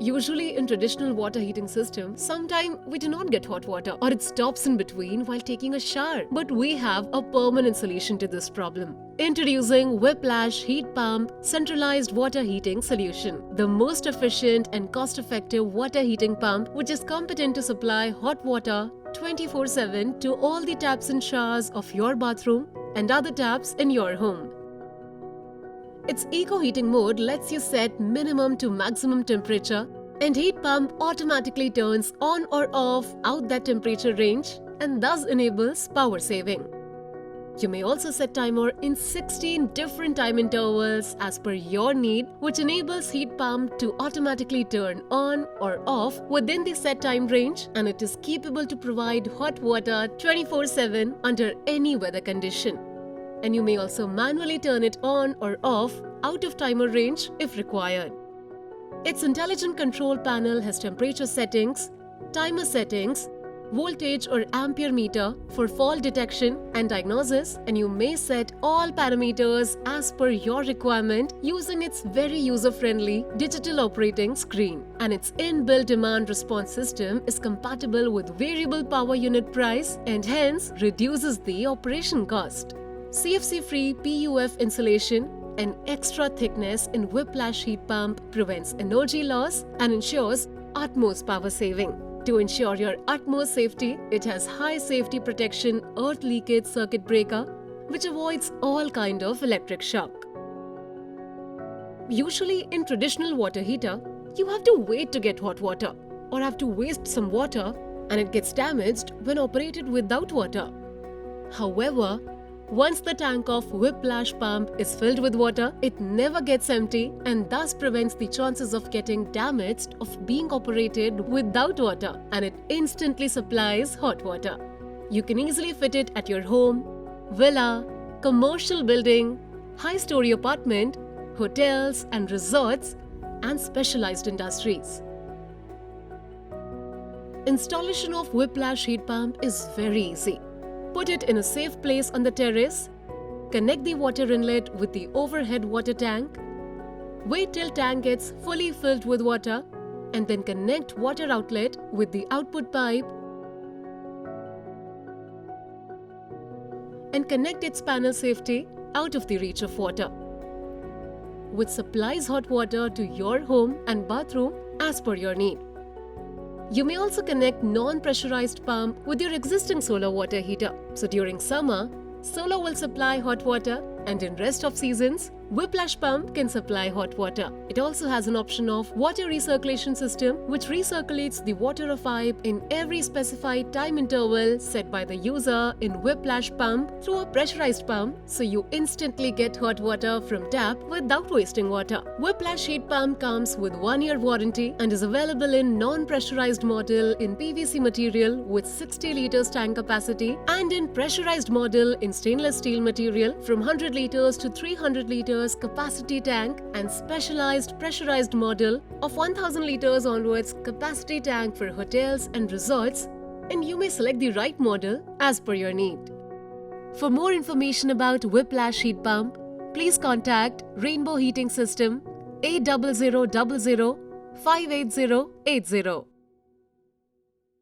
Usually in traditional water heating system, sometimes we do not get hot water or it stops in between while taking a shower. But we have a permanent solution to this problem. Introducing Whiplash Heat Pump Centralized Water Heating Solution, the most efficient and cost-effective water heating pump which is competent to supply hot water 24/7 to all the taps and showers of your bathroom and other taps in your home. Its eco-heating mode lets you set minimum to maximum temperature, and heat pump automatically turns on or off out that temperature range and thus enables power saving. You may also set timer in 16 different time intervals as per your need, which enables heat pump to automatically turn on or off within the set time range, and it is capable to provide hot water 24/7 under any weather condition. And you may also manually turn it on or off out of timer range if required. Its intelligent control panel has temperature settings, timer settings, voltage or ampere meter for fault detection and diagnosis, and you may set all parameters as per your requirement using its very user-friendly digital operating screen. And its inbuilt demand response system is compatible with variable power unit price and hence reduces the operation cost. CFC-free PUF insulation and extra thickness in Whiplash heat pump prevents energy loss and ensures utmost power saving. To ensure your utmost safety, it has high safety protection earth leakage circuit breaker which avoids all kind of electric shock. Usually in traditional water heater, you have to wait to get hot water or have to waste some water and it gets damaged when operated without water. However, once the tank of Whiplash pump is filled with water, it never gets empty and thus prevents the chances of getting damaged of being operated without water, and it instantly supplies hot water. You can easily fit it at your home, villa, commercial building, high-story apartment, hotels and resorts, and specialized industries. Installation of Whiplash heat pump is very easy. Put it in a safe place on the terrace, connect the water inlet with the overhead water tank, wait till tank gets fully filled with water, and then connect water outlet with the output pipe and connect its panel safety out of the reach of water, which supplies hot water to your home and bathroom as per your need. You may also connect non-pressurized pump with your existing solar water heater. So during summer, solar will supply hot water, and in rest of seasons, Whiplash pump can supply hot water. It also has an option of water recirculation system which recirculates the water of pipe in every specified time interval set by the user in Whiplash pump through a pressurized pump, so you instantly get hot water from tap without wasting water. Whiplash heat pump comes with 1-year warranty and is available in non-pressurized model in PVC material with 60 liters tank capacity and in pressurized model in stainless steel material from 100 liters to 300 liters capacity tank and specialized pressurized model of 1000 liters onwards capacity tank for hotels and resorts, and you may select the right model as per your need. For more information about Whiplash heat pump, please contact Rainbow Heating System 8000 58080.